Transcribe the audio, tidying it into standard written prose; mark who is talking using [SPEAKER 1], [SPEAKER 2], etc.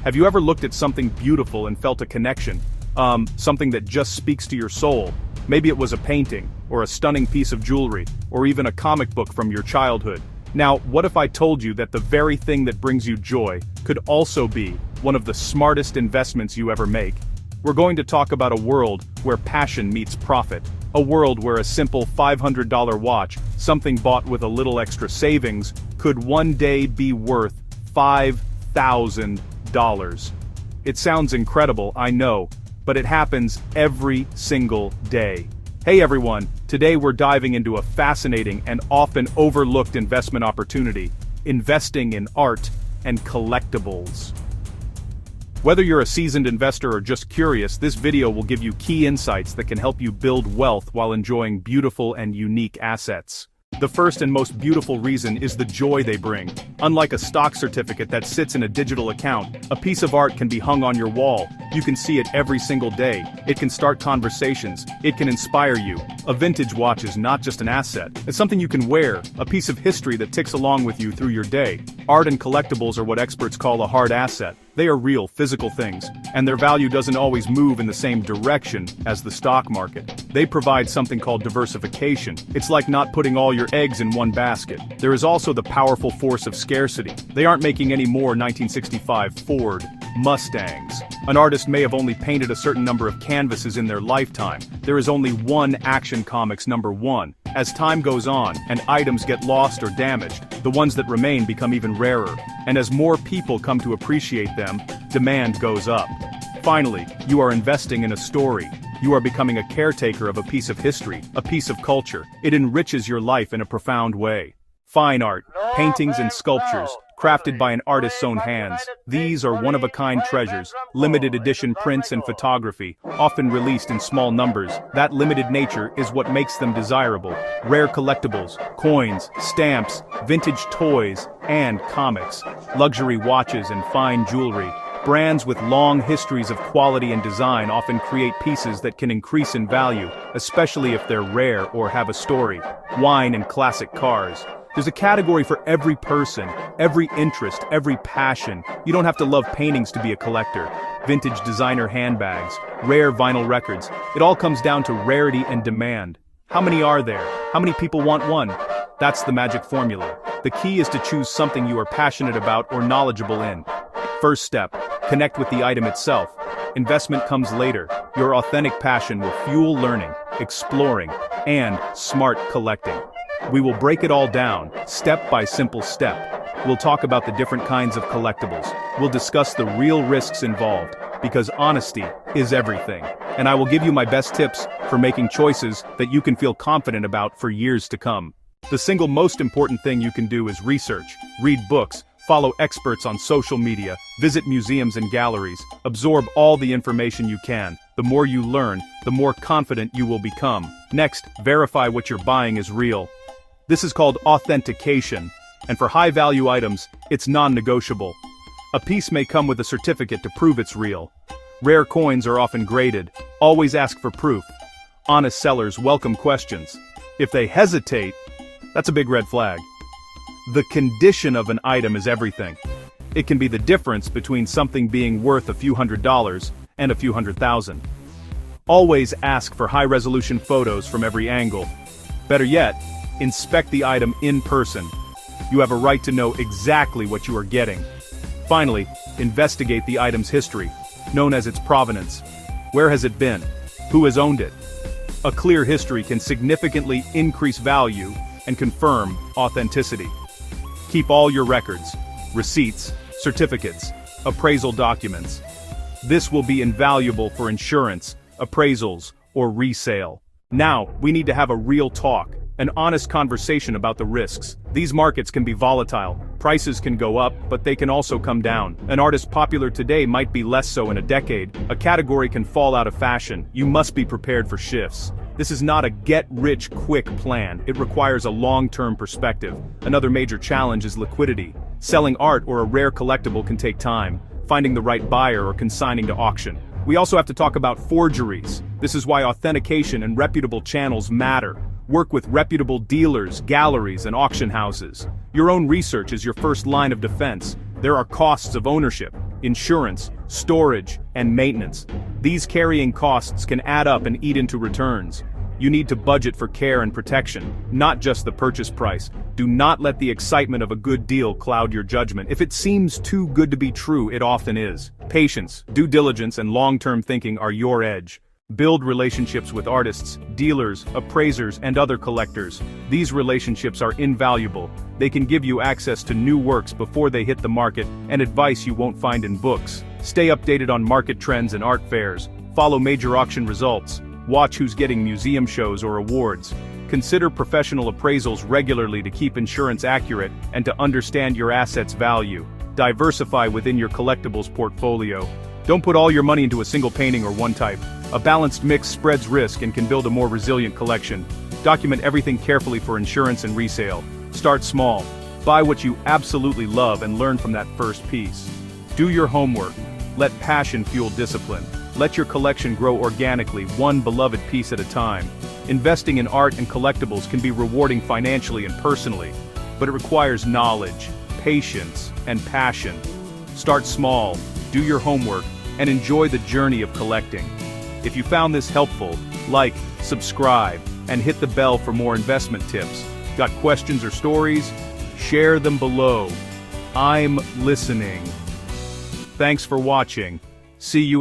[SPEAKER 1] Have you ever looked at something beautiful and felt a connection? Something that just speaks to your soul? Maybe it was a painting, or a stunning piece of jewelry, or even a comic book from your childhood. Now, what if I told you that the very thing that brings you joy could also be one of the smartest investments you ever make? We're going to talk about a world where passion meets profit. A world where a simple $500 watch, something bought with a little extra savings, could one day be worth $5,000. It sounds incredible, I know, but it happens every single day. Hey everyone, today we're diving into a fascinating and often overlooked investment opportunity: investing in art and collectibles. Whether you're a seasoned investor or just curious, this video will give you key insights that can help you build wealth while enjoying beautiful and unique assets. The first and most beautiful reason is the joy they bring. Unlike a stock certificate that sits in a digital account, a piece of art can be hung on your wall. You can see it every single day. It can start conversations. It can inspire you. A vintage watch is not just an asset. It's something you can wear, a piece of history that ticks along with you through your day. Art and collectibles are what experts call a hard asset. They are real, physical things, and their value doesn't always move in the same direction as the stock market. They provide something called diversification. It's like not putting all your eggs in one basket. There is also the powerful force of scarcity. They aren't making any more 1965 Ford Mustangs. An artist may have only painted a certain number of canvases in their lifetime. There is only one Action Comics #1. As time goes on, and items get lost or damaged, the ones that remain become even rarer. And as more people come to appreciate them, demand goes up. Finally, you are investing in a story. You are becoming a caretaker of a piece of history, a piece of culture. It enriches your life in a profound way. Fine art, paintings and sculptures, crafted by an artist's own hands. These are one-of-a-kind treasures, limited edition prints and photography, often released in small numbers. That limited nature is what makes them desirable. Rare collectibles, coins, stamps, vintage toys, and comics. Luxury watches and fine jewelry. Brands with long histories of quality and design often create pieces that can increase in value, especially if they're rare or have a story. Wine and classic cars. There's a category for every person, every interest, every passion. You don't have to love paintings to be a collector. Vintage designer handbags, rare vinyl records. It all comes down to rarity and demand. How many are there? How many people want one? That's the magic formula. The key is to choose something you are passionate about or knowledgeable in. First step, connect with the item itself. Investment comes later. Your authentic passion will fuel learning, exploring, and smart collecting. We will break it all down, step by simple step. We'll talk about the different kinds of collectibles. We'll discuss the real risks involved, because honesty is everything. And I will give you my best tips for making choices that you can feel confident about for years to come. The single most important thing you can do is research, read books, follow experts on social media, visit museums and galleries, absorb all the information you can. The more you learn, the more confident you will become. Next, verify what you're buying is real. This is called authentication, and for high-value items, it's non-negotiable. A piece may come with a certificate to prove it's real. Rare coins are often graded. Always ask for proof. Honest sellers welcome questions. If they hesitate, that's a big red flag. The condition of an item is everything. It can be the difference between something being worth a few $100s and a few $100,000. Always ask for high-resolution photos from every angle. Better yet, inspect the item in person. You have a right to know exactly what you are getting. Finally, investigate the item's history, known as its provenance. Where has it been? Who has owned it? A clear history can significantly increase value and confirm authenticity. Keep all your records, receipts, certificates, appraisal documents. This will be invaluable for insurance, appraisals, or resale. Now, we need to have a real talk. An honest conversation about the risks. These markets can be volatile. Prices can go up, but they can also come down. An artist popular today might be less so in a decade. A category can fall out of fashion. You must be prepared for shifts. This is not a get-rich-quick plan. It requires a long-term perspective. Another major challenge is liquidity. Selling art or a rare collectible can take time. Finding the right buyer or consigning to auction. We also have to talk about forgeries. This is why authentication and reputable channels matter. Work with reputable dealers, galleries, and auction houses. Your own research is your first line of defense. There are costs of ownership. insurance, storage, and maintenance. These carrying costs can add up and eat into returns. You need to budget for care and protection, not just the purchase price. Do not let the excitement of a good deal cloud your judgment. If it seems too good to be true, it often is. Patience, due diligence, and long-term thinking are your edge. Build relationships with artists, dealers, appraisers, and other collectors. These relationships are invaluable. They can give you access to new works before they hit the market and advice you won't find in books. Stay updated on market trends and art fairs. Follow major auction results. Watch who's getting museum shows or awards. Consider professional appraisals regularly to keep insurance accurate and to understand your assets' value. Diversify within your collectibles portfolio. Don't put all your money into a single painting or one type. A balanced mix spreads risk and can build a more resilient collection. Document everything carefully for insurance and resale. Start small. Buy what you absolutely love and learn from that first piece. Do your homework. Let passion fuel discipline. Let your collection grow organically, one beloved piece at a time. Investing in art and collectibles can be rewarding financially and personally, but it requires knowledge, patience, and passion. Start small, do your homework, and enjoy the journey of collecting. If you found this helpful, like, subscribe, and hit the bell for more investment tips. Got questions or stories? Share them below. I'm listening. Thanks for watching. See you